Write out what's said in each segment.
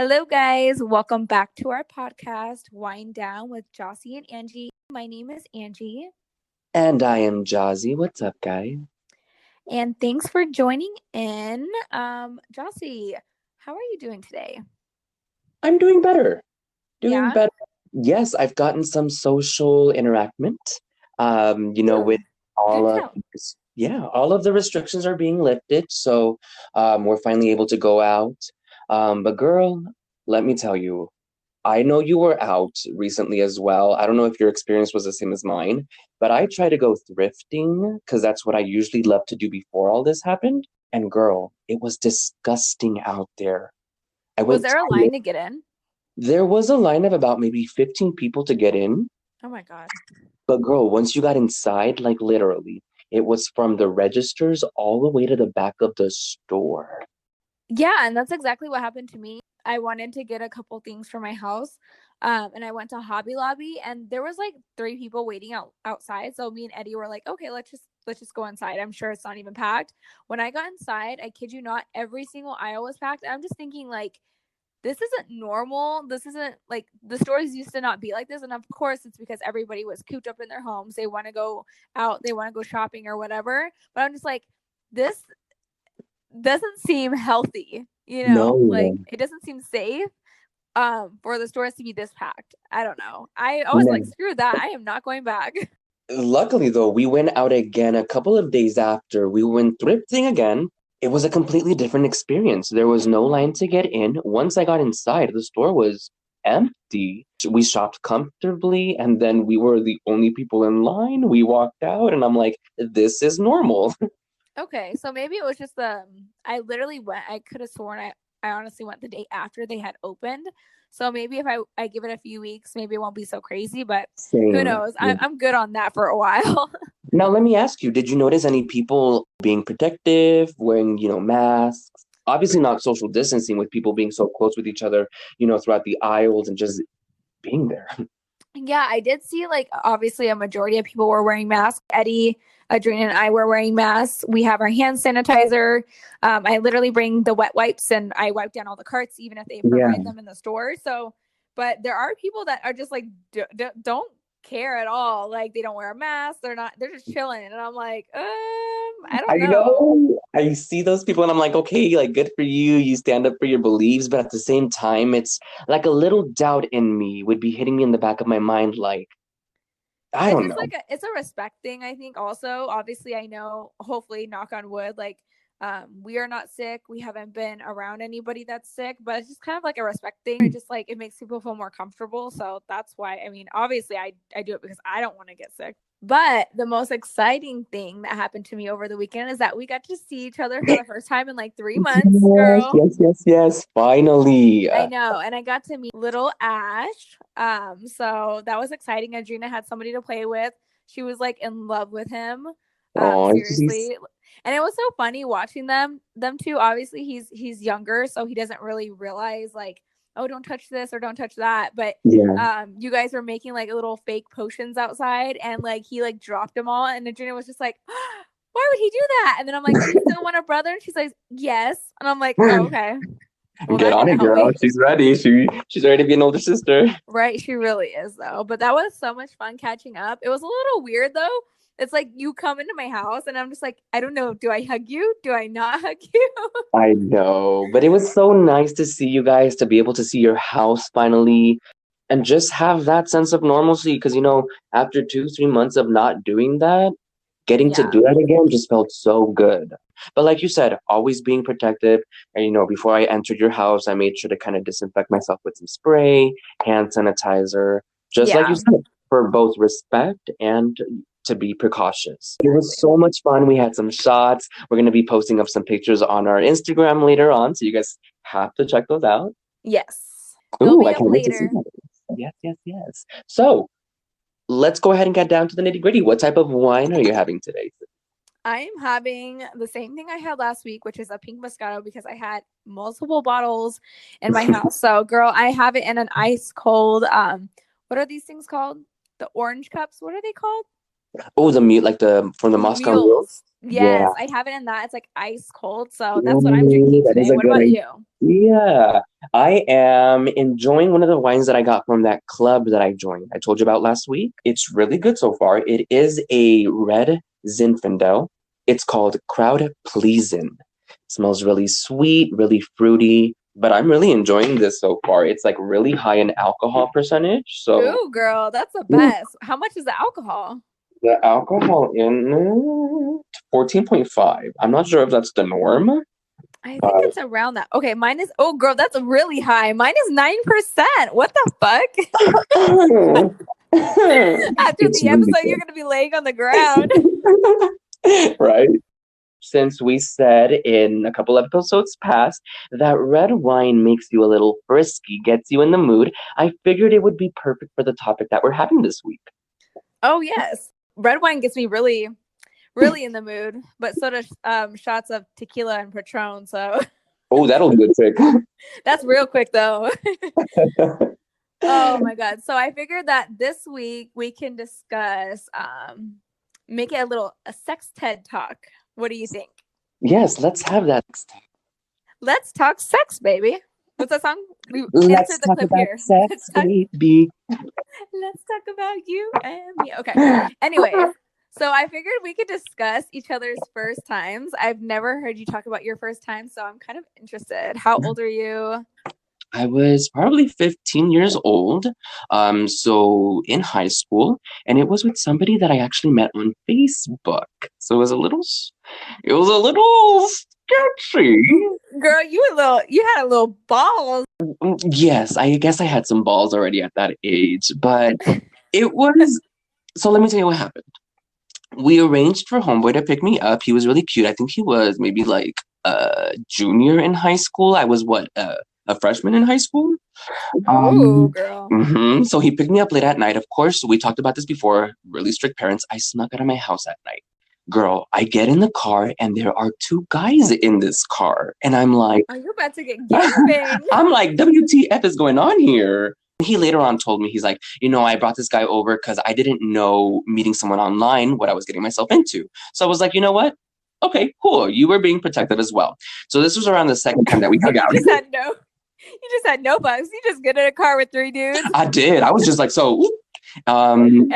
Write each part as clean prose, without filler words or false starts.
Hello, guys. Welcome back to our podcast, Wind Down with Jossie and Angie. My name is Angie, And I am Jazzy. What's up, guy? and thanks for joining in. Jossie, how are you doing today? I'm doing better. Doing Yeah. better. Yes, I've gotten some social interaction. With Ooh, do all of tell. all of the restrictions are being lifted, so we're finally able to go out. But girl, let me tell you, I know you were out recently as well. I don't know if your experience was the same as mine, but I try to go thrifting because that's what I usually love to do before all this happened. And girl, it was disgusting out there. I Was went there a line to get in? There was a line of about maybe 15 people to get in, Oh my God. but girl, once you got inside, like literally, it was from the registers all the way to the back of the store. Yeah, and that's exactly what happened to me. I wanted to get a couple things for my house. And I went to Hobby Lobby and there was like three people waiting outside. So me and Eddie were like, okay, let's just go inside. I'm sure it's not even packed. When I got inside, I kid you not, every single aisle was packed. I'm just thinking like this isn't normal. This isn't like the stores used to not be like this. And of course it's because everybody was cooped up in their homes. They want to go out, they want to go shopping or whatever. But I'm just like, this doesn't seem healthy, like No, it doesn't seem safe for the stores to be this packed. I don't know. I was like, no. screw that. I am not going back. Luckily, though, we went out again a couple of days after. We went thrifting again. It was a completely different experience. There was no line to get in. Once I got inside, the store was empty. We shopped comfortably, and then we were the only people in line. We walked out, and I'm like, this is normal. Okay, so maybe it was just I literally went. I could have sworn I honestly went the day after they had opened. So maybe if I give it a few weeks, maybe it won't be so crazy, but who Same. knows? I'm good on that for a while. Now, let me ask you, did you notice any people being protective, wearing, masks? Obviously, not social distancing with people being so close with each other, throughout the aisles and just being there. Yeah, I did see like obviously a majority of people were wearing masks. Eddie, Adriana, and I were wearing masks. We have our hand sanitizer. I literally bring the wet wipes and I wipe down all the carts, even if they Yeah. provide them in the store. So, but there are people that are just like don't care at all. Like they don't wear a mask. They're not. They're just chilling. And I'm like, I I don't know. know. I see those people and I'm like, okay, like good for you. You stand up for your beliefs, but at the same time, it's like a little doubt in me would be hitting me in the back of my mind, like, I It's don't just know. like it's a respect thing, I think. Also, obviously, I know, hopefully, knock on wood, like we are not sick. We haven't been around anybody that's sick, but it's just kind of like a respect thing. It just like it makes people feel more comfortable. So that's why, I mean, obviously I do it because I don't want to get sick. But the most exciting thing that happened to me over the weekend is that we got to see each other for the first time in like 3 months, Yes, girl. yes, yes, yes. Finally. I know. And I got to meet little Ash. So that was exciting. Adrena had somebody to play with. She was like in love with him. Oh, she's Seriously. And it was so funny watching them two. Obviously he's younger, so he doesn't really realize like, oh, don't touch this or don't touch that. But yeah. you guys were making like little fake potions outside and like he like dropped them all and Adrena was just like, why would he do that? And then I'm like, do you still want a brother? And she's like, yes. And I'm like, oh, okay. Well, Get that on didn't it, help girl. me. She's ready. She's ready to be an older sister. Right, she really is though. But that was so much fun catching up. It was a little weird though. It's like you come into my house and I'm just like, I don't know, do I hug you? Do I not hug you? I know, but it was so nice to see you guys, to be able to see your house finally, and just have that sense of normalcy. Because, after 2, 3 months of not doing that, getting to Yeah. do that again just felt so good. But like you said, always being protective. And, before I entered your house, I made sure to kind of disinfect myself with some spray, hand sanitizer, just like you Yeah. said, for both respect and to be precautious. It was so much fun. We had some shots. We're going to be posting up some pictures on our Instagram later on. So you guys have to check those out. Yes. They'll Ooh, be I up can't wait to see later. that. Yes, yes, yes. So let's go ahead and get down to the nitty gritty. What type of wine are you having today? I am having the same thing I had last week, which is a pink Moscato because I had multiple bottles in my house. So, girl, I have it in an ice cold. What are these things called? The orange cups. What are they called? Oh, the mute, like the from the Moscow Mule. Mules. Yeah. Yes, I have it in that. It's like ice cold. So that's what I'm Ooh, drinking that is today. a What good about idea. you? Yeah, I am enjoying one of the wines that I got from that club that I joined. I told you about last week. It's really good so far. It is a red Zinfandel. It's called Crowd Pleasin'. It smells really sweet, really fruity, but I'm really enjoying this so far. It's like really high in alcohol percentage. So Ooh, girl, that's the ooh, best. How much is the alcohol? the alcohol in it, 14.5. I'm not sure if that's the norm, I think but it's around that. Okay, mine is. Oh, girl, that's really high. Mine is 9%. What the fuck? After it's the really episode, you're good. gonna be laying on the ground. Right? Since we said in a couple episodes past that red wine makes you a little frisky, gets you in the mood, I figured it would be perfect for the topic that we're having this week. Oh yes, red wine gets me really, really in the mood. But so does shots of tequila and Patron. So Oh, that'll be a trick. that's real quick though. Oh my god. So I figured that this week we can discuss make it a sex TED talk. What do you think? Yes, let's have that. Let's talk sex, baby. What's that song? We Let's insert the talk clip about here. sex, baby. Let's talk about you and me. Okay. Anyways, so I figured we could discuss each other's first times. I've never heard you talk about your first time, so I'm kind of interested. How old are you? I was probably 15 years old, so in high school, and it was with somebody that I actually met on Facebook. So it was a little sketchy. Girl, you had a little balls. Yes, I guess I had some balls already at that age, but it was. So let me tell you what happened. We arranged for Homeboy to pick me up. He was really cute. I think he was maybe like a junior in high school. I was a freshman in high school. Oh, girl. So he picked me up late at night. Of course, we talked about this before. Really strict parents. I snuck out of my house at night. Girl, I get in the car and there are two guys in this car, and I'm like, Are you about to get gangbanged? WTF is going on here? He later on told me, he's like, I brought this guy over because I didn't know meeting someone online what I was getting myself into. So I was like, you know what? Okay, cool. You were being protective as well. So this was around the second time that we So hung out. you just had no bugs. You just get in a car with three dudes. I did. I was just like, so. And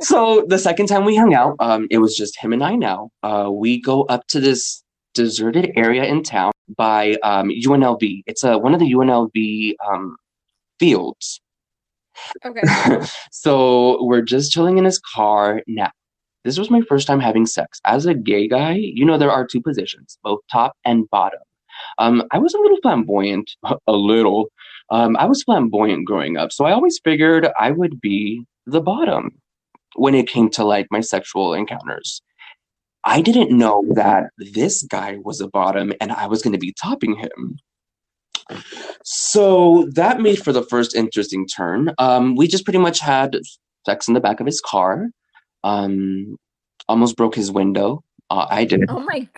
So the second time we hung out, it was just him and I now. We go up to this deserted area in town by UNLV. It's one of the UNLV fields. okay. So we're just chilling in his car. Now, this was my first time having sex. As a gay guy, there are two positions, both top and bottom. I was a little flamboyant, a little. I was flamboyant growing up, so I always figured I would be the bottom when it came to like my sexual encounters. I didn't know that this guy was a bottom and I was going to be topping him. So that made for the first interesting turn. We just pretty much had sex in the back of his car. Um, Almost broke his window. I did Oh my in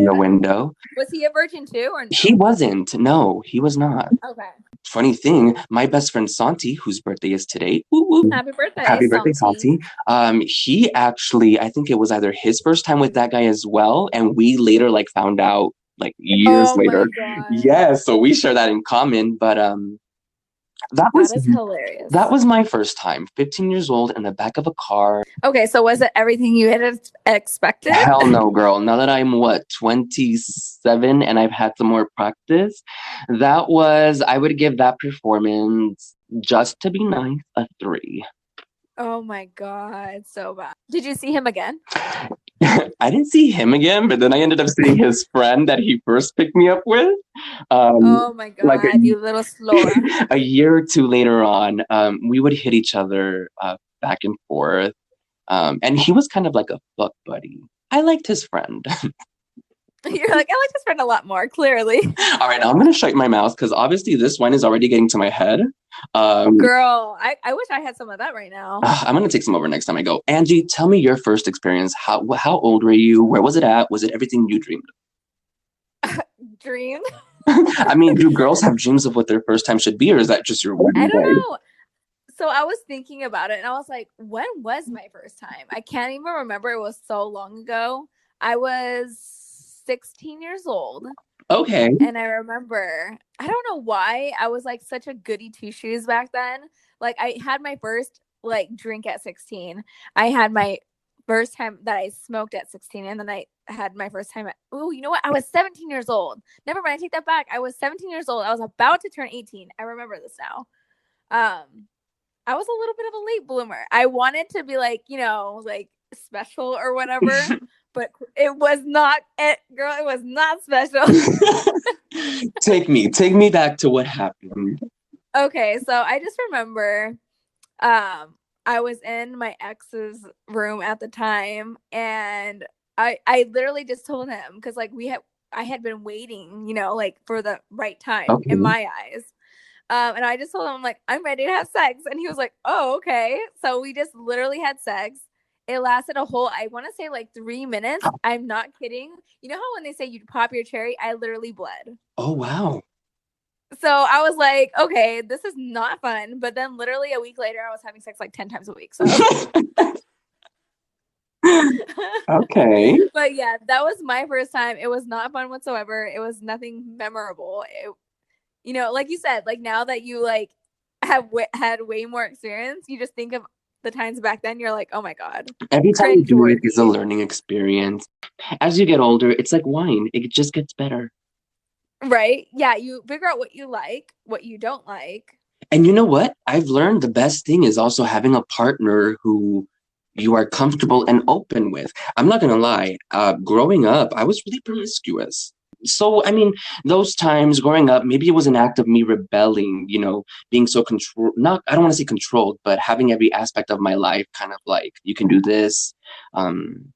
the god. window. Was he a virgin too or He no? wasn't. No, he was not. Okay. Funny thing, my best friend Santi, whose birthday is today, woo woo, Happy birthday, happy birthday, Santi. Santi. He actually, I think it was either his first time with that guy as well, and we later like found out like years Oh my later. god. Yeah, so we share that in common. But that That was is that hilarious. was my first time. 15 years old in the back of a car. Okay, so was it everything you had expected? Hell no, girl. Now that I'm 27 and I've had some more practice, I would give that performance, just to be nice, a 3. Oh my god, so bad. Did you see him again? I didn't see him again, but then I ended up seeing his friend that he first picked me up with. Oh my Like god, you little slower. a year or two later on, we would hit each other back and forth. And he was kind of like a fuck buddy. I liked his friend. You're like, I like this friend a lot more, clearly. All right, now I'm going to shut my mouth because obviously this wine is already getting to my head. Girl, I wish I had some of that right now. I'm going to take some over next time I go. Angie, tell me your first experience. How old were you? Where was it at? Was it everything you dreamed? Dream? I mean, do girls have dreams of what their first time should be, or is that just your I wedding don't day? know. So I was thinking about it and I was like, when was my first time? I can't even remember. It was so long ago. I was 16 years old. Okay. And I remember, I don't know why I was like such a goody two shoes back then. Like I had my first like drink at 16. I had my first time that I smoked at 16, and then I had my first time at, oh, you know what? I was 17 years old. Never mind, I take that back. I was 17 years old. I was about to turn 18. I remember this now. I was a little bit of a late bloomer. I wanted to be like, like special or whatever, but it was not it, girl, it was not special. Take me back to what happened. Okay, so I just remember I was in my ex's room at the time, and I literally just told him, because like I had been waiting, like for the right time in Okay. my eyes. And I just told him, I'm like, I'm ready to have sex. And he was like, oh, okay. So we just literally had sex. It lasted a whole, I want to say like 3 minutes. I'm not kidding. You know how when they say you pop your cherry, I literally bled. Oh, wow. So I was like, okay, this is not fun. But then literally a week later, I was having sex like 10 times a week. So, Okay. but yeah, that was my first time. It was not fun whatsoever. It was nothing memorable. Like you said, like now that you like have had way more experience, you just think of the times back then. You're like, oh my god, Every time you cringe do it is a worthy. learning experience. As you get older, it's like wine. It just gets better. Right? Yeah, you figure out what you like, what you don't like. And you know what? I've learned the best thing is also having a partner who you are comfortable and open with. I'm not gonna lie. Growing up, I was really promiscuous. So, I mean, those times growing up, maybe it was an act of me rebelling, being so control, not, I don't want to say controlled, but having every aspect of my life kind of like, you can do this. Um,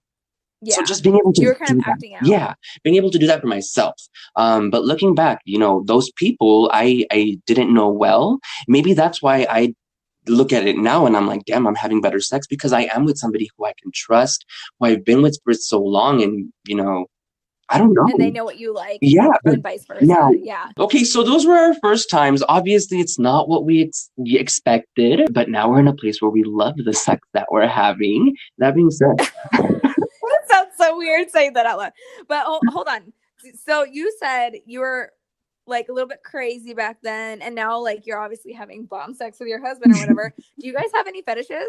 so Yeah, just being able to you were kind of do that. acting out. Yeah, being able to do that for myself. But looking back, those people I didn't know well. Maybe that's why I look at it now and I'm like, damn, I'm having better sex because I am with somebody who I can trust, who I've been with for so long, and I don't And they know. know what you like, Yeah, but and vice now, versa. Yeah. okay, so those were our first times. Obviously, it's not what we expected, but now we're in a place where we love the sex that we're having. That being said, That sounds so weird saying that out loud. But hold on. So you said you were like a little bit crazy back then, and now like you're obviously having bomb sex with your husband or whatever. Do you guys have any fetishes?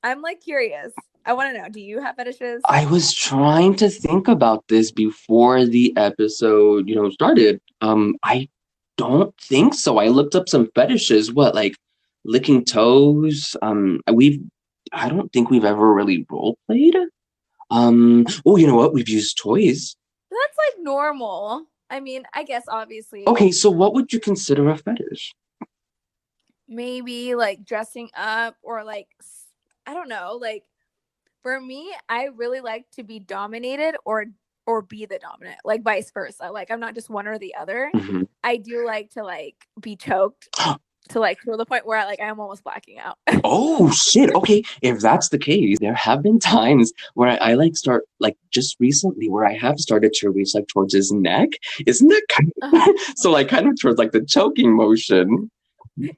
I'm like curious. I want to know. Do you have fetishes? I was trying to think about this before the episode, started. I don't think so. I looked up some fetishes. What, like licking toes? I don't think we've ever really role played. Oh, you know what? We've used toys. That's like normal. I mean, I guess obviously Okay, so what would you consider a fetish? maybe like dressing up, or like I don't know, like for me, I really like to be dominated, or be the dominant, like vice versa. Like I'm not just one or the other. Mhm. I do like to like be choked to the point where I'm almost blacking out. Oh shit. Okay, if that's the case, there have been times where I like start like just recently where I have started to reach like towards his neck. Isn't that kind Uh-huh. of so like kind of towards like the choking motion?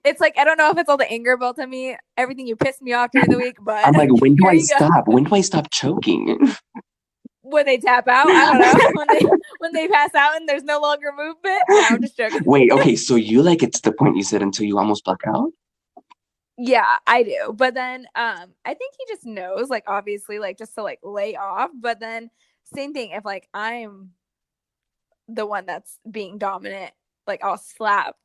It's like I don't know if it's all the anger built on me, everything you pissed me off during the week, but I'm like, when do here I you go. stop? When do I stop choking? When they tap out, I don't know. When they pass out and there's no longer movement. No, I'm just joking. Wait, okay, so you like it's the point you said until you almost black out? Yeah, I do. But then I think he just knows, like obviously, like just to like lay off. But then same thing, if like I'm the one that's being dominant, like I'll slap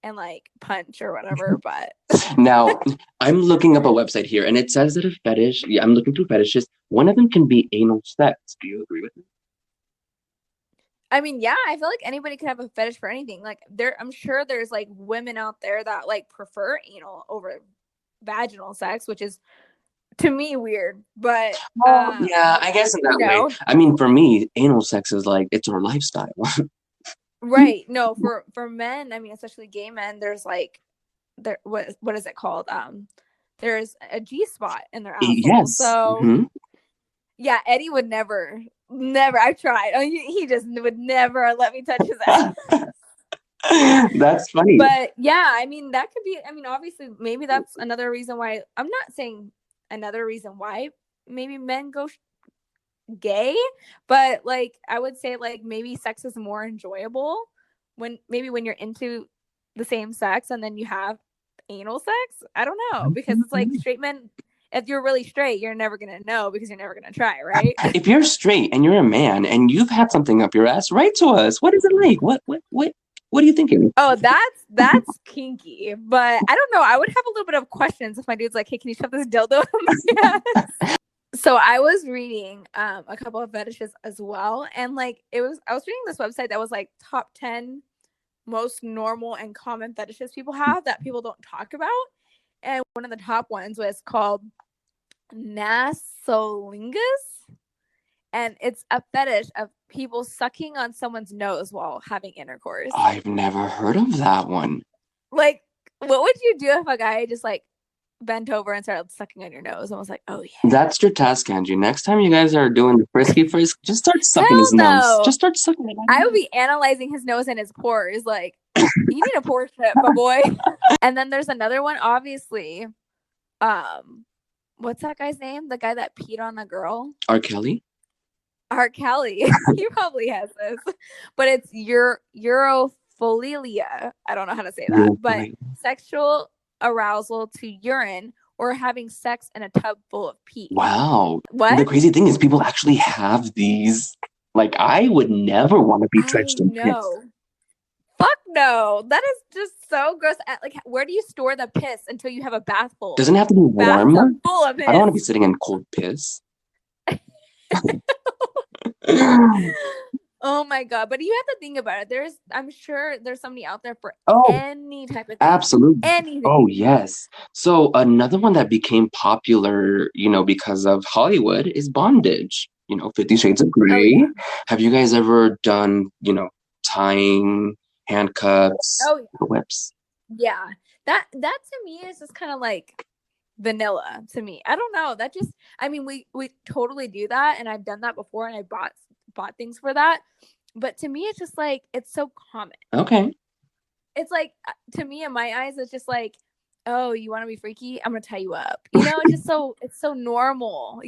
and like punch or whatever. But Now, I'm looking up a website here and it says that a fetish, yeah, I'm looking through fetishes. One of them can be anal sex. Do you agree with me? I mean, yeah, I feel like anybody could have a fetish for anything. Like I'm sure there's like women out there that like prefer anal over vaginal sex, which is to me weird. But Well, yeah, I guess in you that way. know, I mean, for me, anal sex is like it's our lifestyle. right? No, for men, I mean, especially gay men, there's like what is it called? There's a G spot in their asshole. Yes. So Hmm. yeah, Eddie would never. I've tried. Oh, he just would never let me touch his ass. That's funny. But yeah, I mean, that could be, I mean, obviously, maybe that's another reason why, I'm not saying another reason why maybe men go gay, but like, I would say, like, maybe sex is more enjoyable when you're into the same sex and then you have anal sex. I don't know, because it's like straight men, if you're really straight, you're never gonna know because you're never gonna try, right? If you're straight and you're a man and you've had something up your ass, write to us. What is it like? What are you thinking? Oh, that's kinky, but I don't know. I would have a little bit of questions if my dude's like, "Hey, can you shove this dildo in my ass?" So I was reading a couple of fetishes as well, and like I was reading this website that was like top 10 most normal and common fetishes people have that people don't talk about, and one of the top ones was called nasolingus, and it's a fetish of people sucking on someone's nose while having intercourse. I've never heard of that one. Like, what would you do if a guy just like bent over and started sucking on your nose and was like, "Oh yeah"? That's your task, Angie. Next time you guys are doing the frisky frisk, just start sucking Hell his nose. no! Just start sucking it. I would be analyzing his nose and his pores. Like, you need a pore strip, my boy. And then there's another one, obviously. What's that guy's name? The guy that peed on a girl? R. Kelly? R. Kelly. He probably has this, but it's urophilia. I don't know how to say that, but sexual arousal to urine or having sex in a tub full of pee. Wow. What? The crazy thing is people actually have these. Like, I would never want to be drenched in piss. Fuck no. That is just so gross. Like, where do you store the piss until you have a bath full? Doesn't it have to be warm? Full of piss. I don't want to be sitting in cold piss. Oh my god. But you have to think about it. I'm sure there's somebody out there for any type of thing. Absolutely. Anything. Oh yes. So another one that became popular, because of Hollywood is Bondage. 50 Shades of Grey. Oh, yeah. Have you guys ever done, tying, handcuffs, whips? Yeah. That to me is just kind of like vanilla to me. I don't know. That just, I mean, we totally do that, and I've done that before, and I bought things for that. But to me, it's just like, it's so common. Okay. It's like, to me, in my eyes, it's just like, oh, you want to be freaky? I'm gonna tie you up. It's just it's so normal.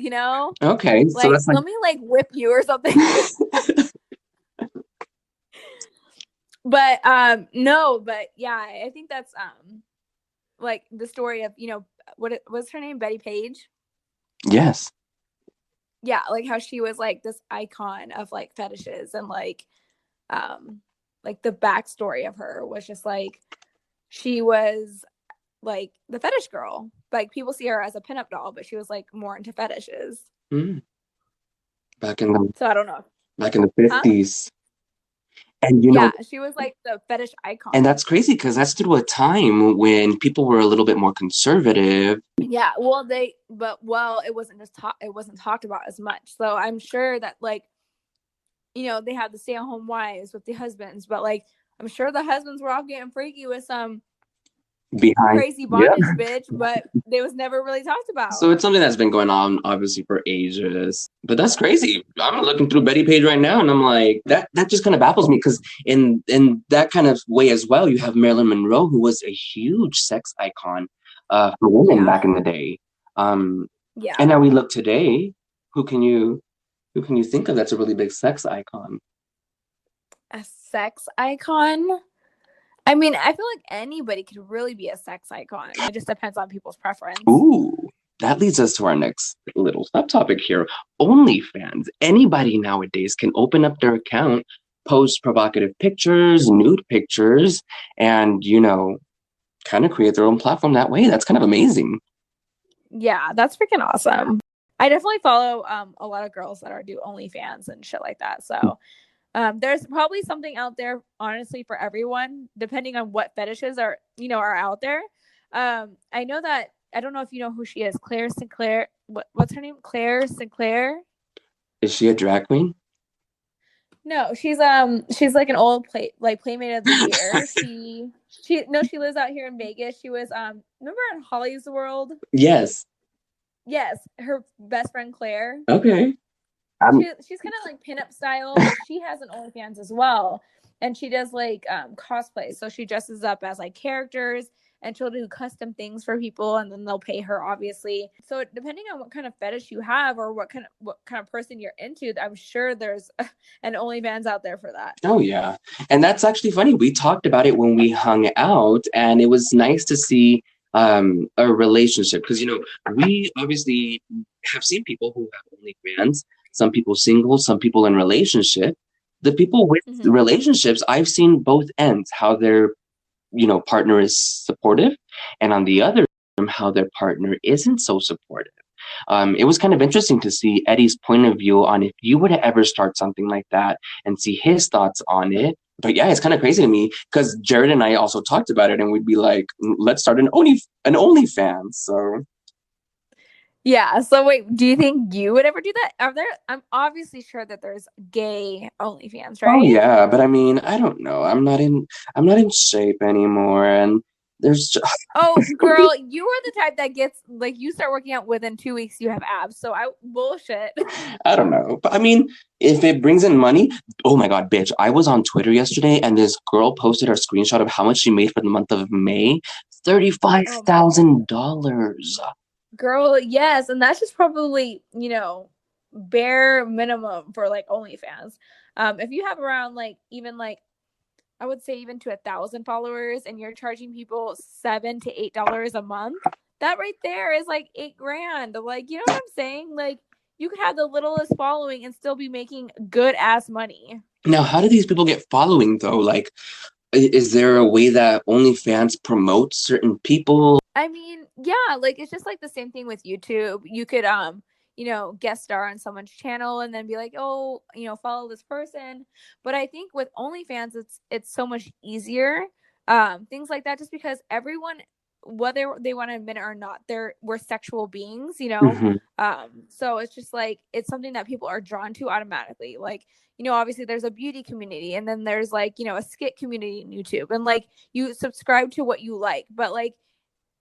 Okay. Like, so that's let me like whip you or something. But no, but yeah, I think that's like the story of what was her name, Betty Page? Yes. Yeah, like how she was like this icon of like fetishes, and like the backstory of her was just like she was like the fetish girl. Like, people see her as a pinup doll, but she was like more into fetishes. Mm. So I don't know. Back in the 50s. Huh? And she was like the fetish icon. And that's crazy because that's through a time when people were a little bit more conservative. Yeah, well, it wasn't talked about as much. So I'm sure that like, they had the stay-at-home wives with the husbands, but like, I'm sure the husbands were all getting freaky with some crazy bondage bitch, but it was never really talked about. So it's something that's been going on obviously for ages. But that's crazy. I'm looking through Betty Page right now, and I'm like, that just kind of baffles me, because in that kind of way as well, you have Marilyn Monroe, who was a huge sex icon for women back in the day. And now we look today. Who can you think of that's a really big sex icon? A sex icon? I mean, I feel like anybody could really be a sex icon. It just depends on people's preference. Ooh, that leads us to our next little subtopic here. OnlyFans. Anybody nowadays can open up their account, post provocative pictures, nude pictures, and, kind of create their own platform that way. That's kind of amazing. Yeah, that's freaking awesome. I definitely follow a lot of girls that do OnlyFans and shit like that. So there's probably something out there, honestly, for everyone, depending on what fetishes are out there. I know that, I don't know if you know who she is, Claire Sinclair. What's her name? Claire Sinclair. Is she a drag queen? No, she's like an old Playmate of the Year. She lives out here in Vegas. She was remember in Holly's World? Yes. Yes, her best friend Claire. Okay. She's kind of like pinup style, but she has an OnlyFans as well. and she does like cosplay. So she dresses up as like characters and she'll do custom things for people and then they'll pay her obviously. So depending on what kind of fetish you have or what kind of person you're into, I'm sure there's an OnlyFans out there for that. Oh yeah. And that's actually funny. We talked about it when we hung out, and it was nice to see a relationship because we obviously have seen people who have OnlyFans, some people single, some people in relationship. The people with Mm-hmm. relationships, I've seen both ends, how their partner is supportive, and on the other how their partner isn't so supportive. It was kind of interesting to see Eddie's point of view on if you were to ever start something like that and see his thoughts on it. But yeah, it's kind of crazy to me because Jared and I also talked about it, and we'd be like, let's start an OnlyFans. So Yeah. So wait, do you think you would ever do that? Are there? I'm obviously sure that there's gay OnlyFans, oh right? yeah, but I mean, I don't know. I'm not in shape anymore, and there's just, Oh, girl, you are the type that gets like you start working out within 2 weeks, you have abs. So I bullshit. I don't know. But I mean, if it brings in money, oh my God, bitch. I was on Twitter yesterday and this girl posted her screenshot of how much she made for the month of May. Oh my god, $35,000. girl, yes, and that's just probably bare minimum for like OnlyFans. If you have around like even like I would say even to 1,000 followers, and you're charging people $7 to $8 a month, that right there is like 8 grand. Like, you know what I'm saying? Like, you could have the littlest following and still be making good ass money. Now, how do these people get following though? Like, is there a way that OnlyFans promotes certain people? I mean, yeah, like it's just like the same thing with YouTube. You could guest star on someone's channel and then be like, "Oh, follow this person." But I think with OnlyFans it's so much easier. Things like that just because everyone, whether they want to admit it or not, we're sexual beings. Hmm. So it's just like it's something that people are drawn to automatically. Like, obviously there's a beauty community and then there's like, a skit community in YouTube and like you subscribe to what you like. But like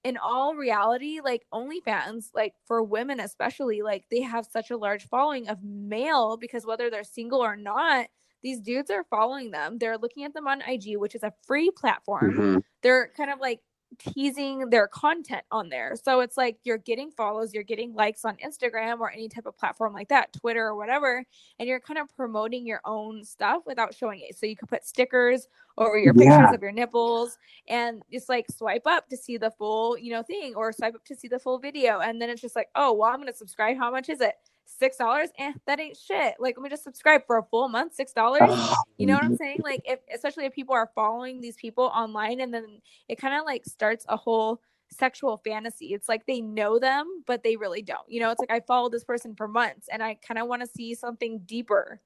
in all reality, like OnlyFans, like for women especially, like they have such a large following of male because whether they're single or not, these dudes are following them. They're looking at them on IG, which is a free platform. Hmm. They're kind of like teasing their content on there. So it's like you're getting follows, you're getting likes on Instagram or any type of platform like that, Twitter or whatever, and you're kind of promoting your own stuff without showing it. So you could put stickers over your pictures Yeah. of your nipples and just like swipe up to see the full thing or swipe up to see the full video, and then it's just like, oh well, I'm gonna subscribe. How much is it? $6? That ain't shit. Like, let me just subscribe for a full month. $6. You know what I'm saying? Like, if especially if people are following these people online, and then it kind of like starts a whole sexual fantasy. It's like they know them but they really don't. It's like I followed this person for months and I kind of want to see something deeper.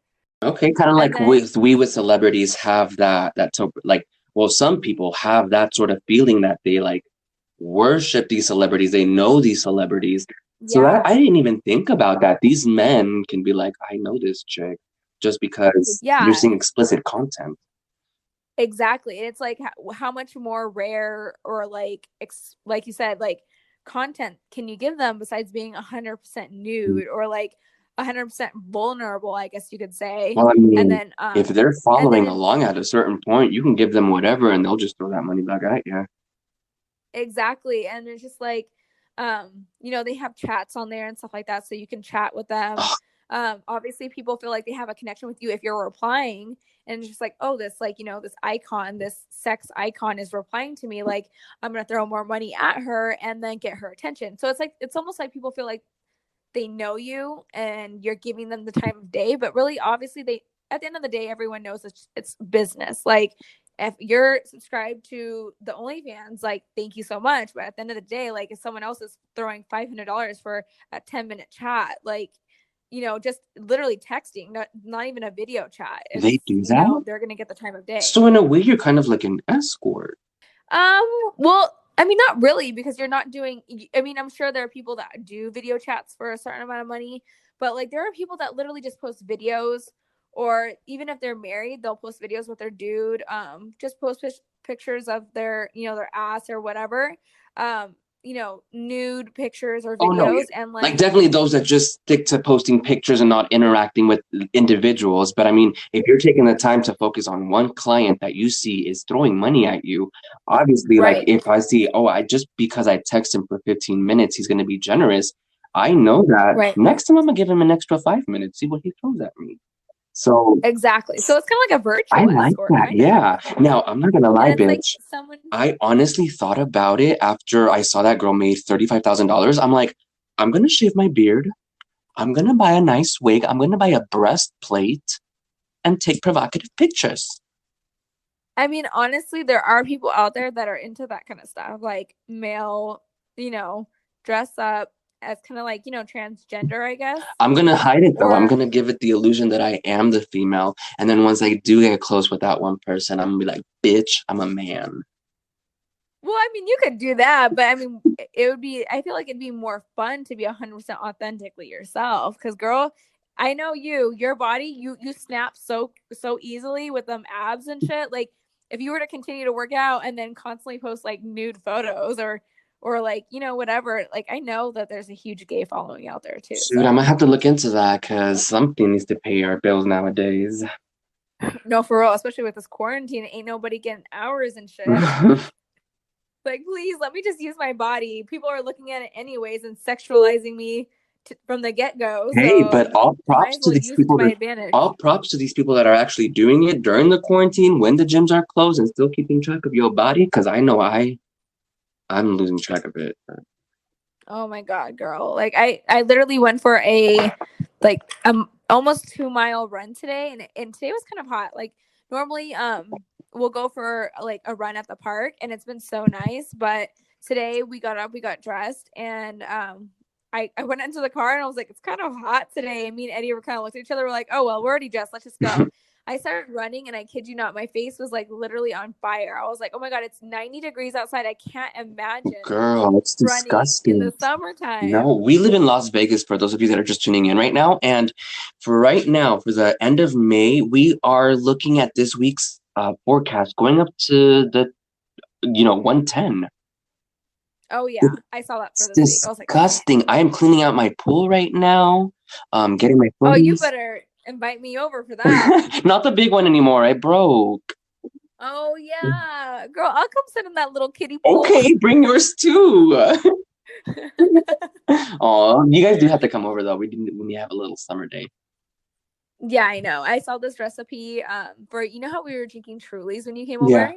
Okay, kind of And like then with celebrities have that so like well, some people have that sort of feeling that they like worship these celebrities, they know these celebrities. So that I yeah, didn't even think about that. These men can be like, I know this chick just because they're yeah, seeing explicit content. exactly. And it's like how much more rare or like like you said, like content can you give them besides being 100% nude or like 100% vulnerable, I guess you could say. Well, I And mean, then if they're and then following in along at a certain point, you can give them whatever and they'll just throw that money back at you. exactly. And it's just like they have chats on there and stuff like that so you can chat with them. Obviously people feel like they have a connection with you if you're replying, and it's just like, oh, this like this icon, this sex icon is replying to me, like I'm gonna throw more money at her and then get her attention. So it's like it's almost like people feel like they know you and you're giving them the time of day, but really obviously they at the end of the day everyone knows it's business. Like if you're subscribed to the OnlyFans, like thank you so much, but at the end of the day, like if someone else is throwing $500 for a 10-minute chat, like just literally texting, not even a video chat, They it's do that? they're gonna get the time of day. So in a way, you're kind of like an escort. Well, I mean, not really, because you're not doing. I mean, I'm sure there are people that do video chats for a certain amount of money, but like there are people that literally just post videos, or even if they're married, they'll post videos with their dude. Just post pictures of their ass or whatever. Um, nude pictures or Oh no, videos, and like like, definitely those that just stick to posting pictures and not interacting with individuals. But I mean, if you're taking the time to focus on one client that you see is throwing money at you, obviously, like right, if I see, oh, I just because I text him for 15 minutes, he's going to be generous. I know that right, next time I'm gonna give him an extra 5 minutes, see what he throws at me. So exactly. So it's kind of like a I virtual like escort, that. kind of. Yeah. Now I'm not gonna And lie, it's like bitch. someone. I honestly thought about it after I saw that girl made $35,000. I'm like, I'm gonna shave my beard. I'm gonna buy a nice wig. I'm gonna buy a breastplate and take provocative pictures. I mean, honestly, there are people out there that are into that kind of stuff, like male, you know, dress up as kind of like, transgender, I guess. I'm gonna hide it though. I'm Or, gonna give it the illusion that I am the female. And then once I do get close with that one person, I'm gonna be like, bitch, I'm a man. well, I mean, you could do that, but I mean, it would be, I feel like it'd be more fun to be 100% authentically yourself. Cause girl, I know your body, you snap so easily with them abs and shit. Like, if you were to continue to work out and then constantly post like nude photos or like, whatever, like, I know that there's a huge gay following out there too. Shoot, I'm So, gonna have to look into that because something needs to pay our bills nowadays. no, for real, especially with this quarantine, ain't nobody getting hours and shit. Like, please let me just use my body. People are looking at it anyways and sexualizing me from the get go. Hey, So but all might props as to well these use it to people my that advantage. all props to these people that are actually doing it during the quarantine when the gyms are closed and still keeping track of your body. Because I know I'm losing track of it. Oh my god, girl! Like I literally went for a like almost 2 mile run today, and today was kind of hot. Like normally, we'll go for like a run at the park, and it's been so nice. But today we got up, we got dressed, and I went into the car and I was like, it's kind of hot today. And me and Eddie were kind of looked at each other. We're like, oh well, we're already dressed. Let's just go. I started running, and I kid you not, my face was like literally on fire. I was like, oh my god, it's 90 degrees outside. I can't imagine Girl, it's running in the disgusting. No, summertime. we live in Las Vegas for those of you that are just tuning in right now. And for right now, for the end of May, we are looking at this week's forecast going up to the 110. Oh yeah, I saw that It's for this week. I was like, disgusting. I am cleaning out my pool right now, getting my oh, you footies. better invite me over for that. Not the big one anymore. I broke. Oh yeah, girl, I'll come sit in that little kiddie pool. Okay, bring yours too. Oh, you guys do have to come over though. We have a little summer day. Yeah, I know. I saw this recipe for, how we were drinking Trulies when you came Yeah. over.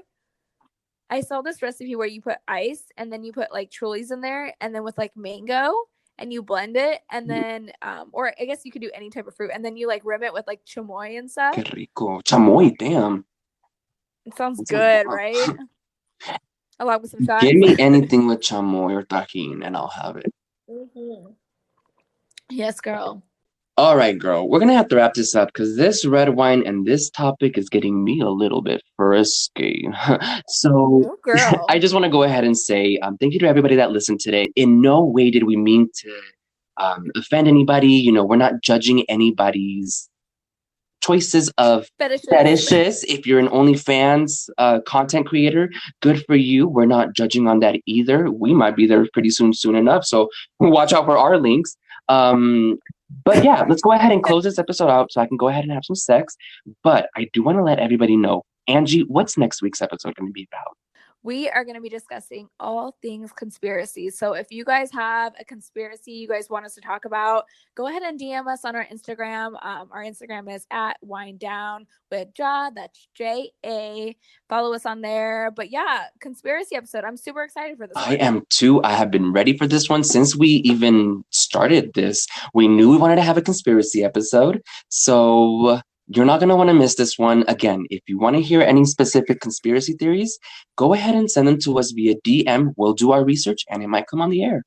I saw this recipe where you put ice and then you put like Trulies in there and then with like mango and you blend it and then or I guess you could do any type of fruit and then you like rim it with like chamoy and stuff. Qué rico. Chamoy, damn. It sounds That sounds good, bomb. right? Along with some Give shots. me anything with chamoy or tajin and I'll have it. Mm-hmm. Yes, girl. All right, girl. We're gonna have to wrap this up because this red wine and this topic is getting me a little bit frisky. So Oh, girl. I just want to go ahead and say thank you to everybody that listened today. In no way did we mean to offend anybody. We're not judging anybody's choices of Fetishes. fetishes. If you're an OnlyFans content creator, good for you. We're not judging on that either. We might be there pretty soon enough. So watch out for our links. But yeah, let's go ahead and close this episode out so I can go ahead and have some sex. But I do want to let everybody know, Angie, what's next week's episode going to be about? We are going to be discussing all things conspiracy. So if you guys have a conspiracy you guys want us to talk about, go ahead and DM us on our Instagram. Our Instagram is at Wind Down with Ja. That's JA. Follow us on there. But yeah, conspiracy episode. I'm super excited for this I one. am too. I have been ready for this one since we even started this. We knew we wanted to have a conspiracy episode. So you're not going to want to miss this one. Again, if you want to hear any specific conspiracy theories, go ahead and send them to us via DM. We'll do our research and it might come on the air.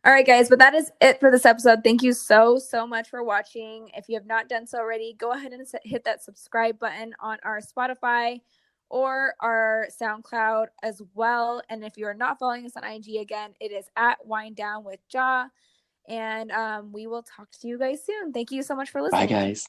All right, guys, but that is it for this episode. Thank you so much for watching. If you have not done so already, go ahead and hit that subscribe button on our Spotify or our SoundCloud as well. And if you are not following us on IG, again, it is at Wind Down with Ja. And we will talk to you guys soon. Thank you so much for listening. Bye, guys.